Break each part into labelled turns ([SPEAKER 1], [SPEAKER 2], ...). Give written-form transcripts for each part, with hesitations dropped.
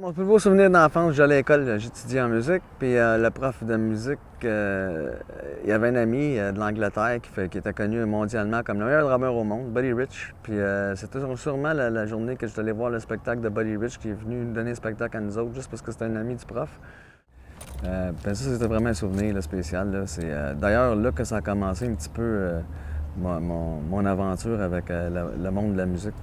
[SPEAKER 1] Mon plus beau souvenir d'enfance, j'allais à l'école, j'étudiais en musique, puis le prof de musique, il y avait un ami de l'Angleterre qui était connu mondialement comme le meilleur drummer au monde, Buddy Rich. Puis c'était sûrement la journée que je suis allé voir le spectacle de Buddy Rich qui est venu nous donner un spectacle à nous autres, juste parce que c'était un ami du prof. Ben ça, c'était vraiment un souvenir là, spécial. Là. C'est d'ailleurs là que ça a commencé un petit peu mon aventure avec le monde de la musique.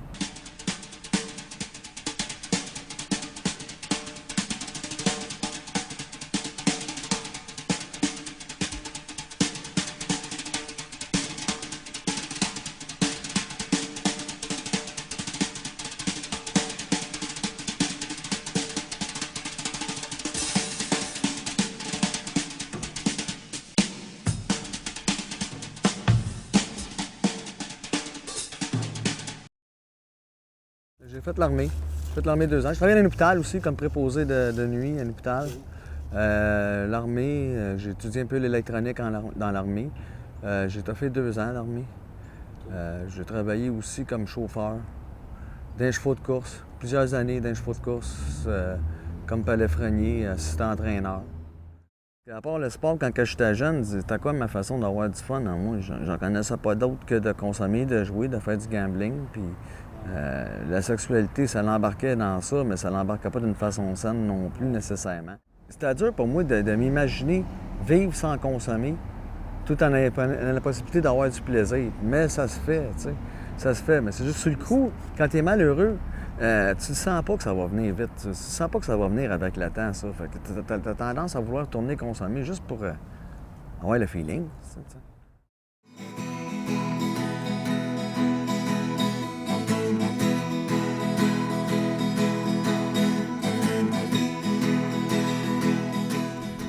[SPEAKER 1] J'ai fait l'armée. J'ai fait l'armée 2 ans. Je travaillais dans un hôpital aussi, comme préposé de nuit à un hôpital. L'armée, j'ai étudié un peu l'électronique dans l'armée. J'ai fait 2 ans à l'armée. J'ai travaillé aussi comme chauffeur d'un chevaux de course. Plusieurs années d'un chevaux de course, comme palefrenier, assistant entraîneur. À part le sport, quand j'étais jeune, c'était quoi ma façon d'avoir du fun? Moi, j'en connaissais pas d'autre que de consommer, de jouer, de faire du gambling. Puis la sexualité, ça l'embarquait dans ça, mais ça l'embarquait pas d'une façon saine non plus nécessairement. C'était dur pour moi de m'imaginer vivre sans consommer, tout en ayant la possibilité d'avoir du plaisir. Mais ça se fait, tu sais. Ça se fait, mais c'est juste sur le coup, quand tu es malheureux, tu ne sens pas que ça va venir vite. Tu ne sens pas que ça va venir avec le temps, ça. Fait que tu as tendance à vouloir tourner consommer juste pour avoir le feeling. T'sais.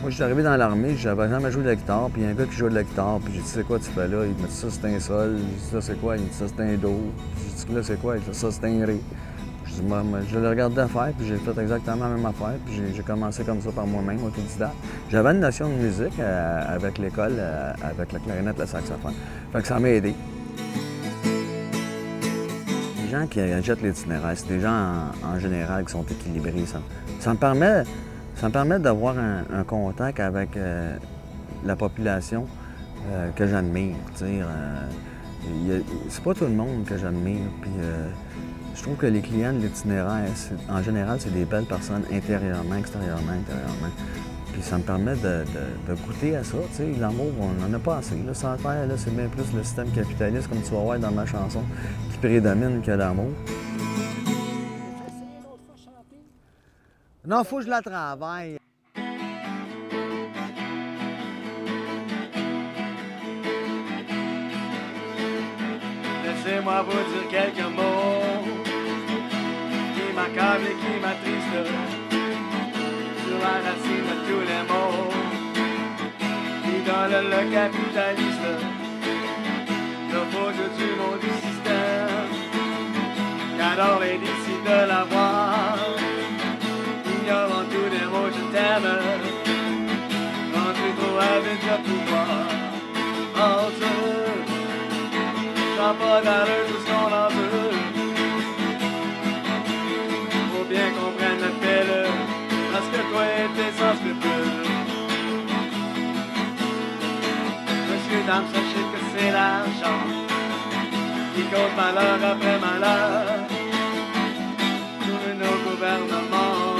[SPEAKER 1] Moi, je suis arrivé dans l'armée, j'avais jamais joué de la guitare, puis il y a un gars qui jouait de la guitare, puis j'ai dit, c'est quoi tu fais là? Il m'a dit, ça c'est un sol. J'ai dit, ça c'est quoi? Il m'a dit, ça c'est un do. Puis j'ai dit, là c'est quoi? Il dit, ça c'est un ré. Je dis, moi, je l'ai regardé faire, puis j'ai fait exactement la même affaire, puis j'ai commencé comme ça par moi-même, autodidacte. J'avais une notion de musique avec l'école, avec la clarinette, le saxophone. Fait que ça m'a aidé. Les gens qui jettent l'itinéraire, c'est des gens en général qui sont équilibrés. Ça me permet d'avoir un contact avec la population que j'admire. C'est pas tout le monde que j'admire. Puis je trouve que les clients de l'itinéraire, en général, c'est des belles personnes intérieurement, extérieurement, intérieurement. Puis ça me permet de goûter à ça. L'amour, on n'en a pas assez. Là, sans faire, là, c'est bien plus le système capitaliste, comme tu vas voir dans ma chanson, qui prédomine que l'amour. Non, faut que je la travaille. Laissez-moi vous dire quelques mots qui m'accablent et qui m'attristent sur la racine de tous les mots qui donnent le capitaliste le faux jeu du mot du système qu'adore les décis de l'avoir. Ignorant tous les mots je t'aime, rendu trop avide de pouvoir. Entre sans pas d'allure tout ce qu'on en veut, faut bien qu'on prenne notre pelle, parce que toi et tes sens le peu. Monsieur, dame, sachez que c'est l'argent qui cause malheur après malheur. Tous nos gouvernements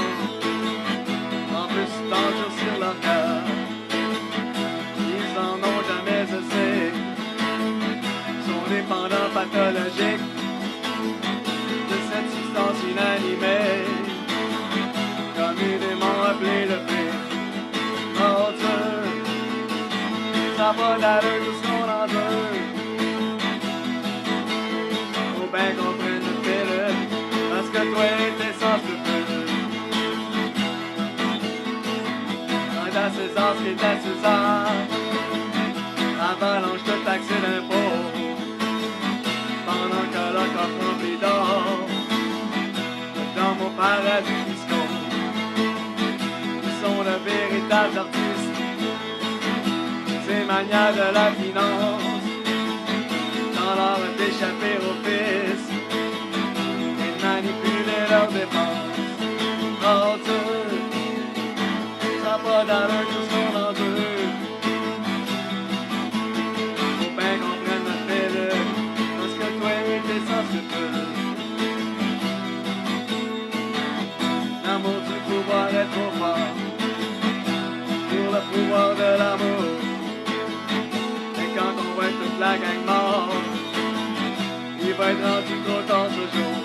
[SPEAKER 1] toujours sur leur cœur, ils en ont jamais assez, sont dépendants pathologiques de cette substance inanimée, communément appelée le fric. Oh Dieu, ça n'a pas d'allure tout ce qu'on en veut, faut bien qu'on prenne une pilule, parce que toi et tes sens le feu. À César ce qui est à César, avalanche de taxes et d'impôts, pendant que le coffre rempli d'or, dans mon paradis fiscaux, ils sont de véritables artistes, ces manias de la finance, dans l'art d'échapper au fisc, et de manipuler leurs dépenses. Oh,
[SPEAKER 2] d'allure tout ce qu'on endure. Faut bien qu'on prenne notre pilule, parce que toi et t'es sans scrupules. L'amour du pouvoir est trop fort pour le pouvoir de l'amour. Et quand on va être toute la gang mort, il va être rendu trop tard ce jour.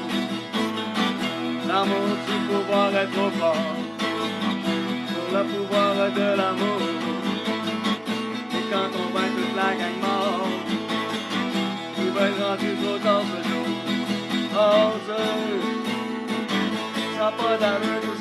[SPEAKER 2] L'amour du pouvoir est trop fort pour le pouvoir de l'amour. Et quand on va être toute la gang mort, il va être rendu trop tard ce jour. Oh Dieu, ça n'a pas d'allure.